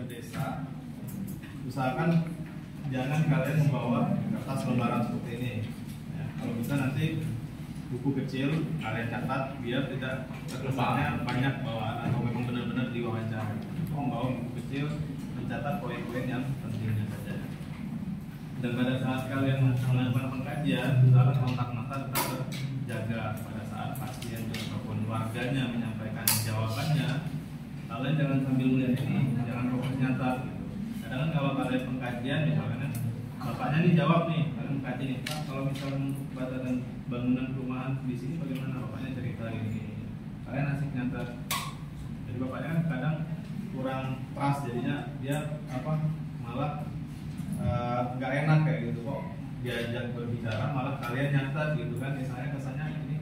desa, usahakan jangan kalian membawa kertas lembaran seperti ini. Ya, kalau bisa nanti buku kecil kalian catat biar tidak kesannya banyak bawaan atau memang benar-benar diwawancara. Membawa buku kecil mencatat poin-poin yang pentingnya saja. Dan pada saat kalian melakukan pengkajian, usahakan kontak mata tetap terjaga pada saat pasien ataupun warganya menyampaikan jawabannya. Kalian jangan sambil melihat ini, jangan fokus nyata gitu. Kadang kan kalau kalian pengkajian misalnya bapaknya nih jawab nih, kalian mengkaji nih, Pak kalau misalnya untuk bangunan perumahan di sini bagaimana, bapaknya cerita gini, kalian asik nyata. Jadi bapaknya kan kadang kurang trust, jadinya dia malah nggak enak kayak gitu kok diajak berbicara malah kalian nyata gitu kan, misalnya kesannya ini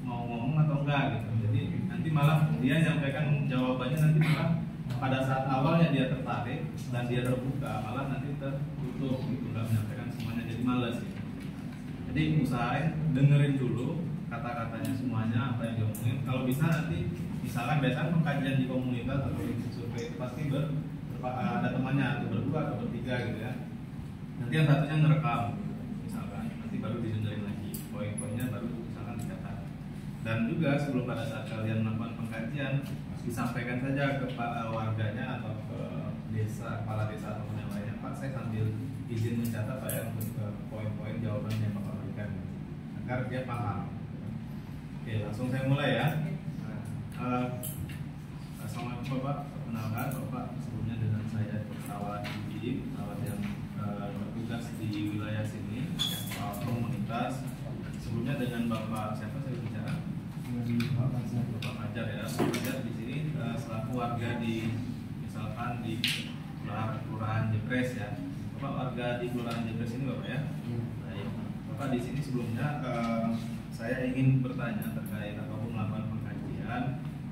mau ngomong atau enggak gitu. Jadi nanti malah dia nyampaikan jawabannya nanti malah pada saat awalnya dia tertarik dan dia terbuka malah nanti tertutup gitu, nggak menyampaikan semuanya, jadi malas gitu. Jadi usahain dengerin dulu kata-katanya semuanya apa yang diomongin. Kalau bisa nanti misalkan biasanya pengkajian di komunitas atau di survei itu pasti ada temannya atau berdua atau bertiga gitu ya. Nanti yang satunya ngerekam gitu, misalkan nanti baru didengerin lagi poin-poinnya, baru misalkan dicatat. Dan juga sebelum pada saat kalian melakukan pengkajian disampaikan saja ke warganya atau ke desa, kepala desa atau yang lainnya, Pak saya sambil izin mencatat Pak ya untuk poin-poin jawaban yang Bapak berikan agar dia paham. Oke, langsung saya mulai ya. Assalamualaikum Bapak, perkenalkan Bapak sebelumnya dengan saya Perawat Ibi, perawat yang bertugas di wilayah sini, ya, komunitas. Sebelumnya dengan Bapak siapa saya bicara? Bapak Fajar ya. Bapak Fajar di sini selaku warga di misalkan di Kelurahan Jepres ya. Bapak warga di Kelurahan Jepres ini Bapak ya. Baik. Bapak di sini sebelumnya saya ingin bertanya terkait ataupun melakukan pengkajian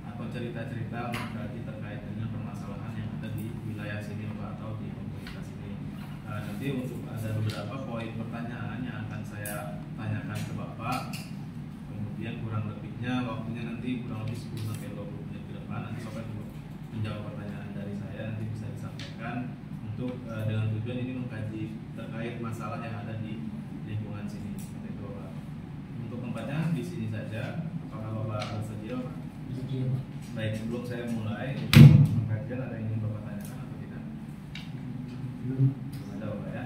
atau cerita-cerita mengkaji terkait dengan permasalahan yang ada di wilayah sini Bapak atau di komunitas ini. Nanti untuk ada beberapa poin pertanyaan yang akan saya tanyakan ke Bapak. Kemudian kurang lebihnya waktunya nanti kurang lebih 10 sampai 20 menit ke depan. Nanti Bapak juga menjawab pertanyaan dari saya, nanti bisa disampaikan untuk dengan tujuan ini mengkaji terkait masalah yang ada di lingkungan sini. Seperti itu Bapak. Untuk tempatnya di sini saja. Apakah Bapak bersedia? Baik, sebelum saya mulai pengkajian ada yang ingin Bapak tanyakan atau tidak? Belum ada Bapak ya.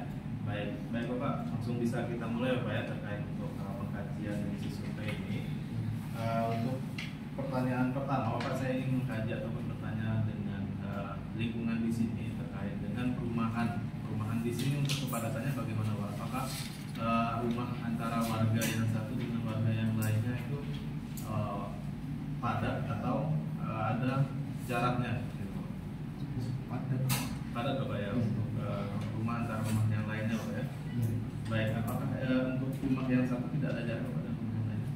Baik Bapak, langsung bisa kita mulai Bapak ya terkait untuk pengkajian dari survei ini. Untuk pertanyaan pertama, Bapak saya ingin mengkaji ataupun bertanya dengan lingkungan di sini terkait dengan perumahan di sini untuk kepadatannya bagaimana Pak? Apakah rumah antara warga yang satu dengan warga yang lainnya itu padat atau ada jaraknya? Gitu. Padat Bapak ya untuk rumah antara rumah yang lainnya Bapak ya. Baik, apakah untuk rumah yang satu tidak ada jarak pada rumah yang lainnya?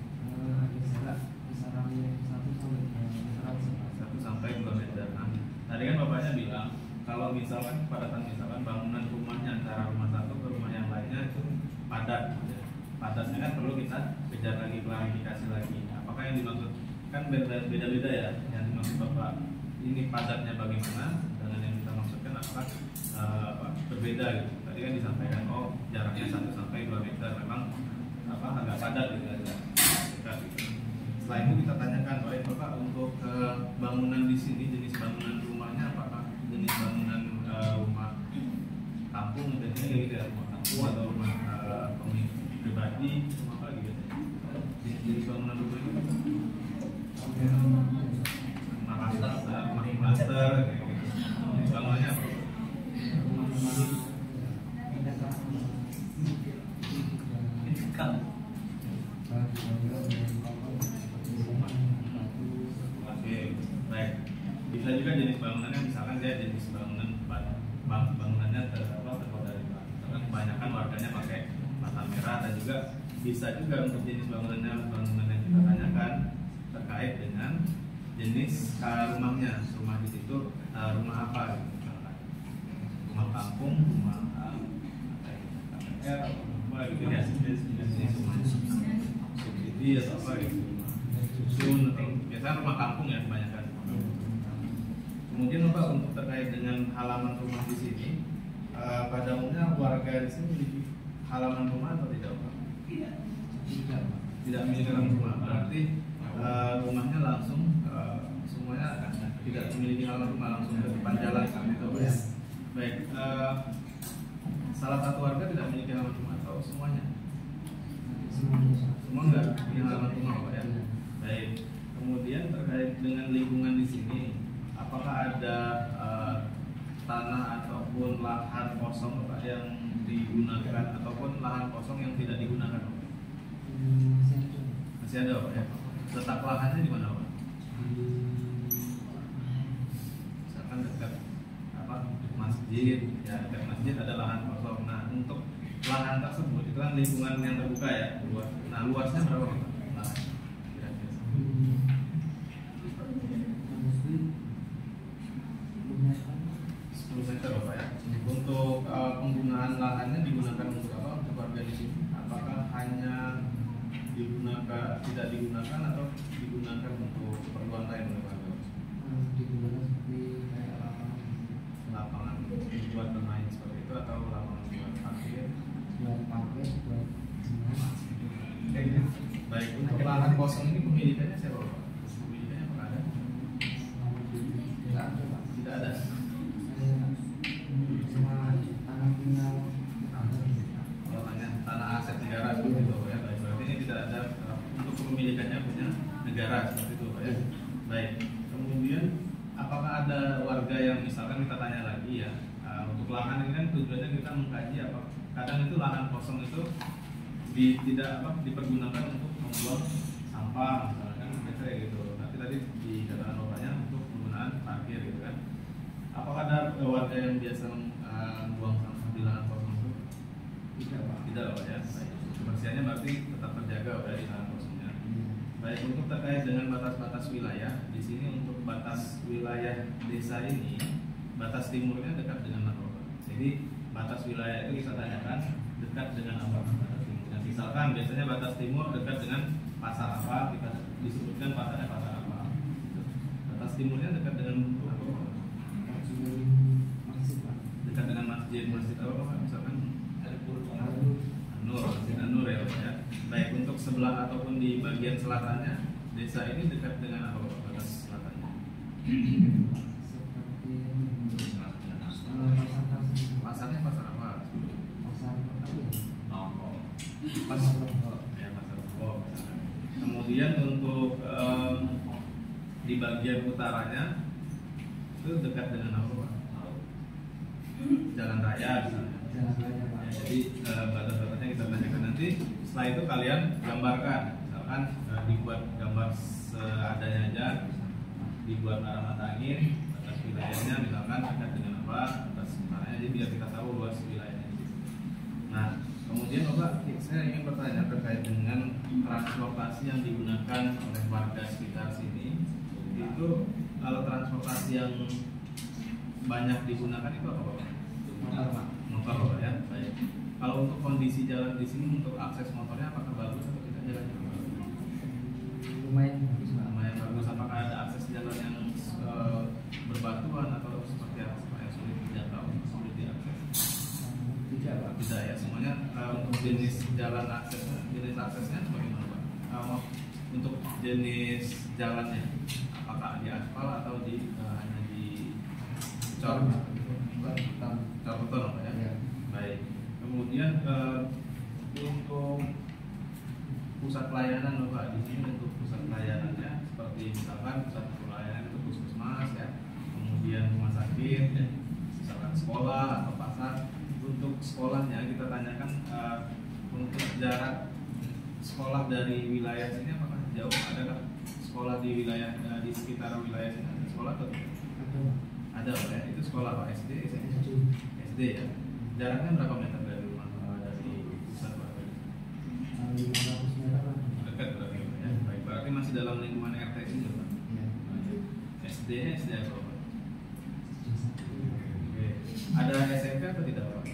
Satu sampai 2 meter. Nah, tadi kan Bapaknya bilang kalau misalkan kepadatan misalkan bangunan rumahnya antara rumah satu ke rumah yang lainnya itu padat. Padatnya kan perlu kita kejar lagi, klarifikasi lagi. Apakah yang dimaksud kan beda-beda ya? Yang dimaksud Bapak ini padatnya bagaimana dengan yang kita maksudkan apakah berbeda gitu? Tadi kan disampaikan jaraknya 1 sampai 2 meter memang agak padat gitu aja. Gitu. Setelah itu kita tanyakan, baik Bapak untuk bangunan di sini jenis bangunan rumahnya apakah jenis bangunan rumah kampung gitu ya, rumah kampung atau rumah pribadi, rumah apa gitu ya? Jenis bangunan rumah itu rumah master, jenis bangunannya apa? Bisa juga jenis bangunannya, misalkan dia jenis bangunannya terbuat dari batu. Karena kebanyakan warganya pakai bata merah, dan juga bisa juga untuk jenis bangunan yang kita tanyakan terkait dengan jenis rumahnya, rumah di situ rumah apa gitu, misalkan rumah kampung, rumah apa gitu ya, jenis rumah subsidi atau apa gitu, susun atau biasanya rumah kampung ya kebanyakan. Kemudian Bapak, untuk terkait dengan halaman rumah di sini, pada umumnya warga di sini memiliki halaman rumah atau tidak Pak? Tidak. Tidak memiliki halaman rumah, berarti rumahnya langsung semuanya tidak memiliki halaman rumah, langsung ke depan jalan gitu Pak ya? Baik, salah satu warga tidak memiliki halaman rumah atau semuanya? Semua enggak punya halaman rumah Pak ya? Baik, kemudian terkait dengan lingkungan di sini, apakah ada tanah ataupun lahan kosong Pak yang digunakan ataupun lahan kosong yang tidak digunakan Pak? Masih ada Pak ya? Letak lahannya di mana Pak? Misalkan dekat masjid, ya dekat masjid ada lahan kosong. Nah, untuk lahan tersebut itu kan lingkungan yang terbuka ya, luas. Nah, luasnya berapa Pak? Lahan kira-kira 10 meter Bapak ya. Untuk penggunaan lahannya digunakan untuk apa? Untuk warga di sini? Apakah hanya digunakan, tidak digunakan atau digunakan untuk keperluan lain oleh warga? Digunakan seperti kayak Lapangan buat bermain seperti itu atau lapangan buat parkir? buat parkir, buat Baik, untuk lahan kosong ini pemilikannya siapa Pak? Pemilikannya apakah ada? tidak ada Pak. Tidak ada. Cuma tanah punya Kalau hanya tanah aset negara seperti itu ya. Baik, berarti ini tidak ada untuk kepemilikannya punya negara seperti itu Pak ya. Baik, kemudian apakah ada warga yang misalkan kita tanya lagi ya, untuk lahan ini kan tujuannya kita mengkaji apa? Kadang itu lahan kosong itu tidak dipergunakan untuk membuang sampah misalkan kayak gitu. Nanti tadi dikatakan bapaknya untuk penggunaan parkir gitu kan. Apakah ada warga yang biasa membuang sampah di lahan kosong itu? tidak Pak. Tidak Pak ya. Baik. Kebersihannya berarti tetap terjaga Pak ya, di lahan kosongnya. Baik, untuk terkait dengan batas-batas wilayah, di sini untuk batas wilayah desa ini, batas timurnya dekat dengan apa Pak? Jadi batas wilayah itu kita tanyakan dekat dengan apa? Batas timurnya. Misalkan biasanya batas timur dekat dengan pasar apa, kita disebutkan pasarnya pasar apa. Batas timurnya dekat dengan apa Pak? Masih Pak. Dekat dengan masjid apa Pak? Misalkan Lalu Nur, Masjid Nur ya Pak ya. Baik, untuk sebelah ataupun di bagian selatannya desa ini dekat dengan apa Pak? Batas selatannya? seperti Pasarnya pasar apa? pasar apa ya? Pasar ya, pasar Rebo. Kemudian untuk di bagian utaranya itu dekat dengan apa Pak? Jalan raya misalnya. Jalan raya Pak. Ya, jadi batas-batasnya kita tanyakan nanti. Setelah itu kalian gambarkan, misalkan dibuat gambar seadanya aja, dibuat arah mata angin, batas wilayahnya misalkan dekat dengan apa, batas utaranya, jadi biar kita tahu luas wilayahnya. Nah, kemudian Bapak, saya ingin bertanya terkait dengan transportasi yang digunakan oleh warga sekitar sini. Itu kalau transportasi yang banyak digunakan itu apa Bapak? Motor Pak. Motor Bapak ya. Baik. Kalau untuk kondisi jalan di sini untuk akses motornya apakah bagus atau tidak jalannya? Lumayan bagus Pak. Lumayan bagus. Apakah ada akses jalan yang berbatuan atau seperti apa supaya sulit dijangkau, sulit diakses? Tidak Pak. Tidak ya, semuanya untuk jenis jalan aksesnya, jenis aksesnya bagaimana Pak? Untuk jenis jalannya, apakah di aspal atau hanya di cor beton Pak ya? Ya. Baik. Kemudian untuk pusat pelayanan Bapak, di sini untuk pusat pelayanannya seperti misalkan pusat pelayanan itu puskesmas ya, kemudian rumah sakit ya, misalkan sekolah atau pasar. Untuk sekolahnya kita tanyakan untuk jarak sekolah dari wilayah sini apakah jauh? Adakah sekolah di wilayah di sekitar wilayah sini ada sekolah atau tidak? Ada Pak ya? Itu sekolah Pak, SD, SMP? SD ya. Jaraknya berapa meter dari rumah dari pusat Pak? 500 meter Pak. Dekat berarti Pak ya. Baik, berarti masih dalam lingkungan RT sini Pak. Ya. SD apa Pak? Oke. Ada SMK atau tidak Pak?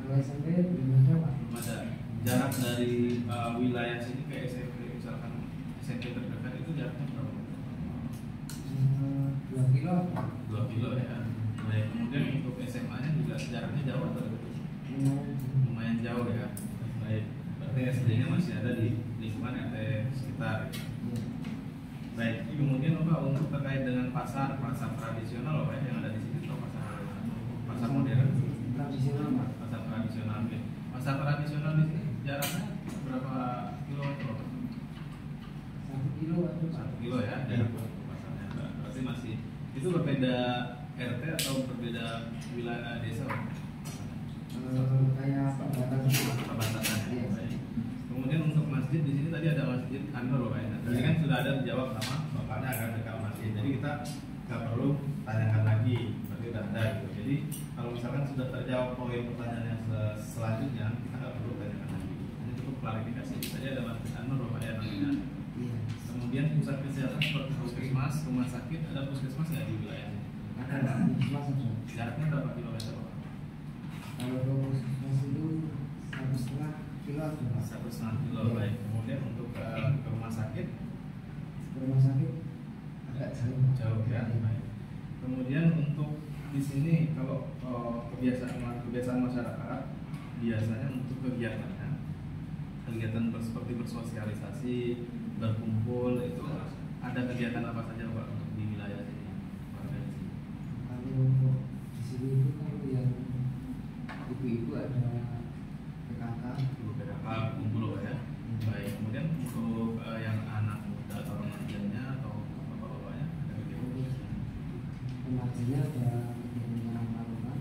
Kalau SMP belum ada Pak. Belum ada. Jarak dari wilayah sini ke SMP, misalkan SMP terdekat itu jaraknya berapa? 2 kilo. Baik, kemudian untuk SMA-nya juga jaraknya jauh atau dekat? Lumayan jauh ya. Baik, berarti SD-nya masih ada di lingkungan RT sekitar. Baik, kemudian Bapak untuk terkait dengan pasar tradisional Bapak yang ada di sini atau pasar modern? Tradisional Pak. Pasar tradisional. Oke. Pasar tradisional di sini jaraknya berapa kilometer? 1 kilo atau Pak? 1 kilo ya jarak pasarnya. Berarti masih itu berbeda RT atau berbeda wilayah desa? Kayak perbatasan. Perbatasan. Iya. Baik. Kemudian untuk masjid di sini tadi ada masjid Anwar Bapak ya. Tadi kan sudah ada dijawab sama bapaknya akan dekat masjid. Jadi kita nggak perlu tanyakan lagi, berarti sudah ada gitu. Jadi kalau misalkan sudah terjawab poin pertanyaan yang selanjutnya, kita nggak perlu tanyakan lagi. Hanya cukup klarifikasi. Tadi ada masjid Anwar Bapak ya namanya. Iya. Kemudian pusat kesehatan seperti puskesmas, rumah sakit, ada puskesmas nggak di wilayah ini? Ada Pak. Puskesmas ada. Jaraknya berapa kilometer Pak? Kalau ke puskesmas itu 1,5 kilo ada Pak. 1,5 kilo. Iya. Baik. Kemudian untuk ke rumah sakit Ke rumah sakit agak jauh. jauh ya. Baik. Kemudian untuk di sini kalau kebiasaan masyarakat biasanya untuk kegiatan seperti bersosialisasi, berkumpul itu ada kegiatan apa saja Pak untuk di wilayah sini? Warga di sini. Kalau di sini itu kalau yang ibu-ibu ada PKK. Dulu PKK kumpul Pak ya. Baik. Kemudian untuk yang anak muda atau remajanya atau bapak-bapaknya ada kegiatan? Remajanya ada kegiatan yang tahunan.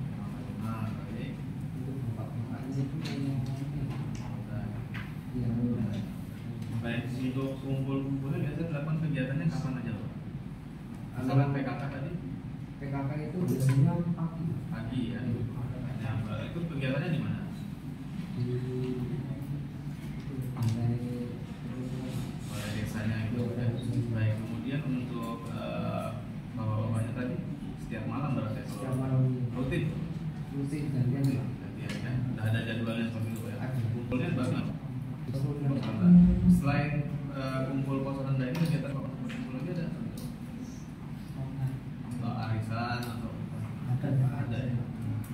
Nah, baik. Untuk bapak-bapaknya itu yang Baik, untuk kumpul-kumpulnya biasanya dilakukan kegiatannya kapan aja Pak? Asalkan PKK tadi? PKK itu biasanya pagi. Pagi ya. Nah, itu kegiatannya di mana? Di balai Balai desanya itu ya. Baik, kemudian untuk bapak-bapaknya tadi setiap malam berarti ya? setiap malam Rutin? rutin gantian Pak. Gantian ya. Udah ada jadwalnya seperti itu ya. Ada. Kumpulnya bagaimana? Selain kumpul pos rendah ini kegiatan apa? Kumpul lagi ada? Atau arisan atau ada ya?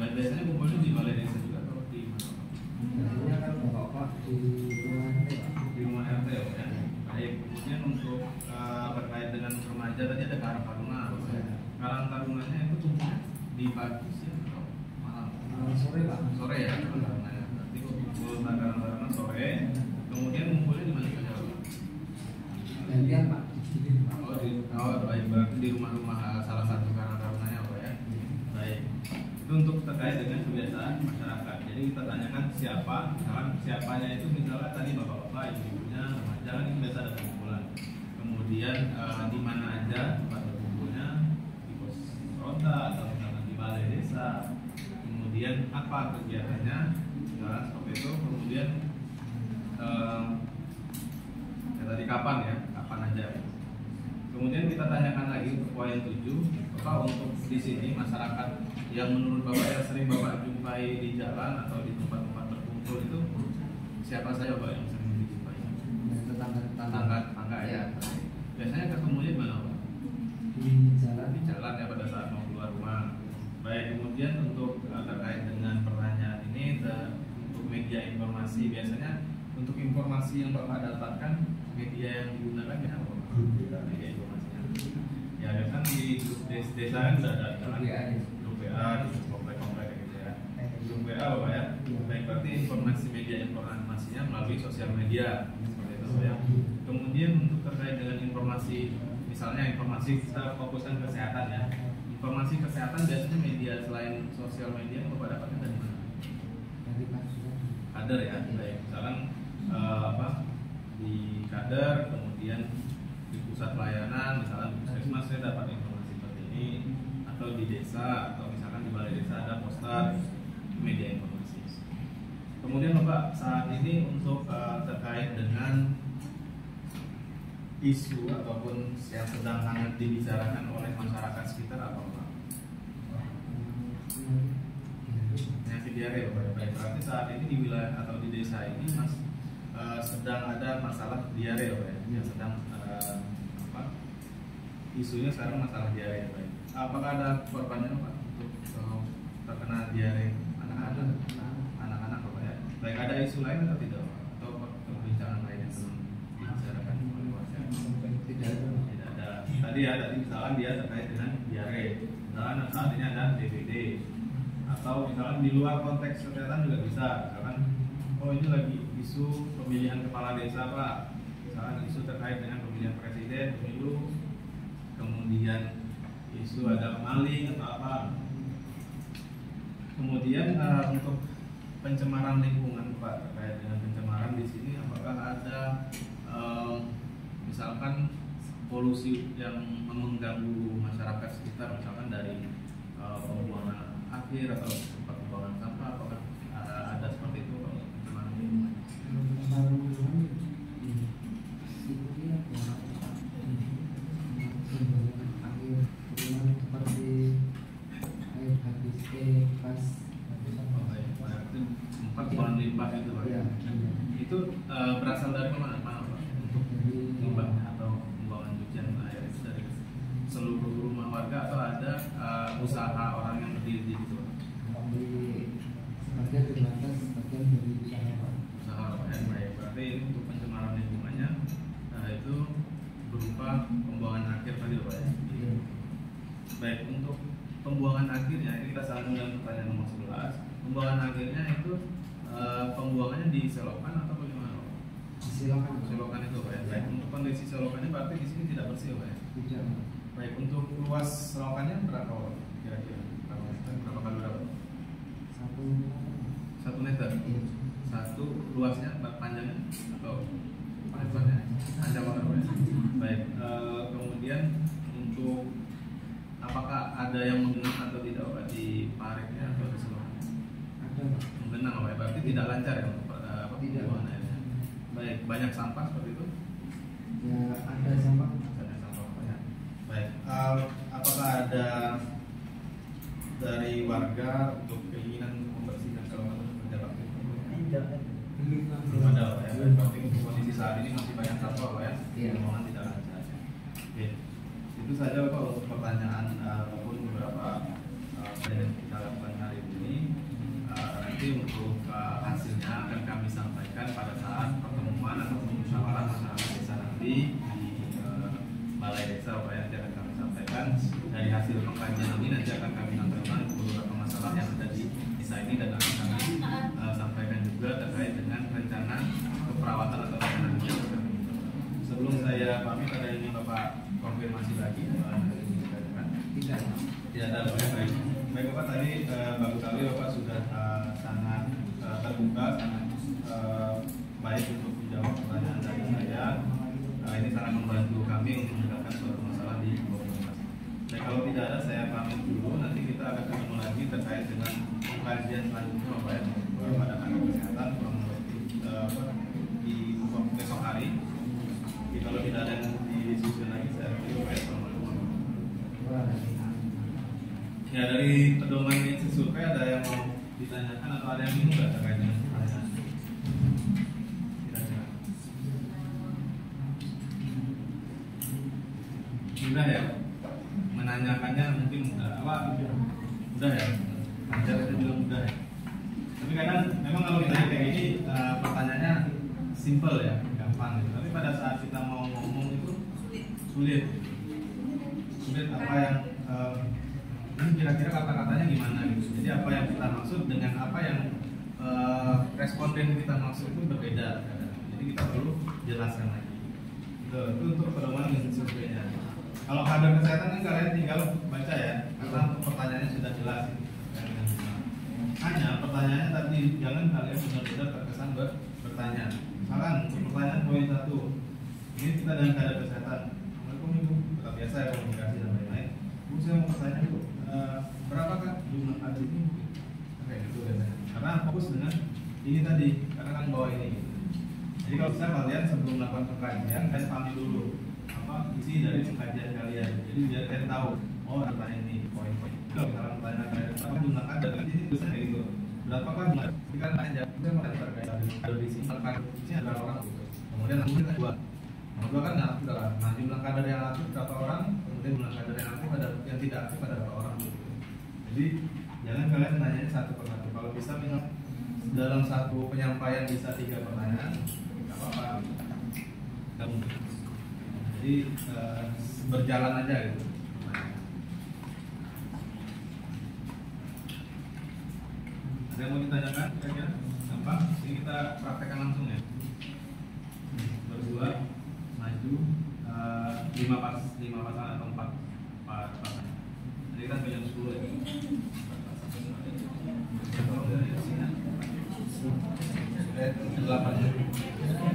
Biasanya kumpulnya di balai desa juga atau di mana? Biasanya kan bapak-bapak di rumah RT Pak. Di rumah RT ya? Baik. Kemudian untuk terkait dengan remaja tadi ada Karang Taruna. Karang Tarunanya itu kumpulnya di pagi siang atau malam? Sore Pak. Sore ya. Berarti kumpul Karang Taruna sore. Kemudian kumpulnya di mana saja? Gantian Pak. Baik, berarti di rumah-rumah salah satu Karang Tarunanya Pak ya. Baik. Itu untuk terkait dengan kebiasaan masyarakat. Jadi kita tanyakan siapa, misalkan siapanya itu misalnya tadi bapak-bapak, ibu-ibunya, remaja kan itu biasa ada kumpulan. Kemudian di mana aja tempat berkumpulnya, di pos ronda atau misalkan di balai desa. Kemudian apa kegiatannya, misalkan seperti itu. Kemudian ya tadi kapan ya, kapan aja. Kemudian kita tanyakan lagi untuk poin 7, Bapak untuk di sini masyarakat yang menurut Bapak yang sering Bapak jumpai di jalan atau di tempat-tempat berkumpul itu siapa saja Bapak yang sering dijumpai? Tetangga ya. Biasanya ketemunya di mana Pak? Di jalan. Di jalan ya pada saat mau keluar rumah. Baik, kemudian untuk terkait dengan pertanyaan ini untuk media informasi biasanya untuk informasi yang Bapak dapatkan media yang digunakan ya apa? Media informasinya. Ya biasanya di grup desa kan sudah ada Grup WA. Grup WA, grup komplek-komplek gitu ya. Grup WA Bapak ya. Baik, berarti informasi media informasinya melalui sosial media seperti itu ya. Kemudian untuk terkait dengan informasi misalnya informasi kita fokuskan kesehatan ya. Informasi kesehatan biasanya media selain sosial media Bapak dapatkan dari mana? Dari kader. Kader ya. Baik, misalkan di kader, kemudian di pusat pelayanan, misalnya di puskesmas saya dapat informasi seperti ini, atau di desa, atau misalkan di balai desa ada poster media informasi. Kemudian Bapak saat ini untuk terkait dengan isu ataupun yang sedang hangat dibicarakan oleh masyarakat sekitar apa Pak? Penyakit diare Bapak. Baik, berarti saat ini di wilayah atau di desa ini sedang ada masalah diare Bapak ya, yang sedang isunya sekarang masalah diare Bapak. Apakah ada korbannya Pak untuk atau terkena diare anak-anak apa ya? Baik, ada isu lain atau tidak, atau perbincangan lain yang belum dibicarakan oleh warga? Tidak ada. Tidak ada. Tadi misalkan dia terkait dengan diare, misalkan saat ini ada DBD, atau misalkan di luar konteks kesehatan juga bisa, misalkan oh ini lagi isu pemilihan kepala desa Pak, misalkan isu terkait dengan pemilihan presiden, pemilu, kemudian isu ada maling atau apa. Kemudian untuk pencemaran lingkungan Pak, terkait dengan pencemaran di sini apakah ada misalkan polusi yang mengganggu masyarakat sekitar, misalkan dari pembuangan akhir atau tempat pembuangan sampah, apakah ada seperti itu Pak, pencemaran lingkungan? Buang limbah itu Pak. Ya. Itu berasal dari mana Pak? Untuk limbah atau pembuangan cucian air itu dari seluruh rumah warga atau ada usaha orang yang berdiri di situ? Sebagian terbatas, sebagian dari usaha Pak. Usaha yang baik. Berarti ini untuk pencemaran lingkungannya itu berupa pembuangan akhir tadi Pak ya? Ya. Baik, untuk pembuangan akhirnya ini kita sambung dengan pertanyaan nomor 11. Pembuangan akhirnya itu pembuangannya di selokan atau bagaimana? Silakan. Selokan itu Pak ya. Baik, untuk kondisi selokannya berarti di sini tidak bersih Pak ya. Tidak. Baik, untuk luas selokannya berapa Pak? Kira-kira berapa kali berapa? 1 meter. Iya. Satu luasnya panjangnya atau lebarnya? Panjang banget Pak ya. Baik, kemudian untuk apakah ada yang menggenang atau tidak Pak di paritnya atau di selokan? Ada Pak. Menggenang Pak, berarti tidak lancar ya untuk Tidak. pembuangan airnya. Baik, banyak sampah seperti itu? Ya ada sampah. Ada sampah Pak ya. Baik, apakah ada dari warga untuk keinginan untuk membersihkan selokan seperti apa? Tidak. Belum ada Pak ya. Berarti untuk kondisi saat ini masih banyak sampah Pak ya. Iya. Pembuangan tidak lancar. Oke, itu saja Pak untuk pertanyaan maupun beberapa yang kita lakukan hari ini. Nanti untuk hasilnya akan kami sampaikan pada saat pertemuan atau musyawarah masyarakat desa nanti di balai desa Pak ya. Nanti akan kami sampaikan dari hasil pengkajian ini, nanti akan kami sampaikan beberapa masalah yang ada di desa ini dan akan kami sampaikan juga terkait dengan rencana keperawatan atau penanganan. Sebelum saya pamit, ada yang ingin Bapak konfirmasi lagi? Tidak. Tidak ada Bapak. Baik. Baik Bapak, tadi bagus sekali Bapak sudah sangat terbuka, sangat baik untuk menjawab pertanyaan dari saya. Ini sangat membantu kami untuk meninggalkan suatu masalah di komunitas. Baik, kalau tidak ada saya pamit dulu. Nanti kita akan ketemu lagi terkait dengan pengkajian selanjutnya Bapak ya, pada kantor kesehatan kurang lebih di besok hari. Jadi, kalau tidak ada yang disusun lagi, saya pilih Bapak. Assalamualaikum. Ya, dari pedoman ini survei ada yang mau ditanyakan atau ada yang bingung nggak terkait dengan pertanyaan? Tidak. Mudah ya, menanyakannya mungkin mudah ya, lancar itu juga mudah ya. Tapi kadang memang kalau ditanya kayak gini pertanyaannya simple ya, gampang gitu. Tapi pada saat kita mau ngomong itu sulit apa yang ini kira-kira kata-katanya gimana gitu. Jadi apa yang kita maksud dengan apa yang responden kita maksud itu berbeda. Jadi kita perlu jelaskan lagi. Itu untuk pedoman misi surveinya. Kalau kader kesehatan kan kalian tinggal baca ya, karena pertanyaannya sudah jelas. Hanya pertanyaannya tapi jangan kalian benar-benar terkesan bertanya. Misalkan untuk pertanyaan poin 1, ini kita dengan kader kesehatan. Assalamualaikum Ibu, tetap biasa ya komunikasi dan lain-lain. Bu, saya mau bertanya dulu, berapakah jumlah kader ini? Kayak gitu biasanya. Karena fokus dengan ini tadi, karena kan bawa ini. Gitu. Jadi kalau bisa kalian sebelum melakukan pengkajian, kalian pahami dulu apa isi dari pengkajian kalian. Jadi biar kalian tahu, oh bertanya ini poin-poin. Kalau misalnya pertanyaan kalian berapa jumlah kader, di sini tulisannya kayak gitu. Berapakah jumlah? Jadi kan tanya, saya mau terkait kader di sini, kader ada orang gitu. Kemudian langsung kita dua. Nomor 2 kan aktif adalah jumlah kader yang aktif berapa orang, kemudian jumlah kader yang aktif ada yang tidak aktif ada berapa orang gitu. Jadi jangan kalian nanya satu persatu. Kalau bisa misal dalam satu penyampaian bisa 3 pertanyaan, nggak apa-apa. Jadi berjalan aja gitu. Ada yang mau ditanyakan? Kira-kira gampang. Ini kita praktekkan langsung ya. Berdua maju 5 pasangan atau 4 pasangan. Jadi kan banyak 10 ya. Tolong dari sini. 8.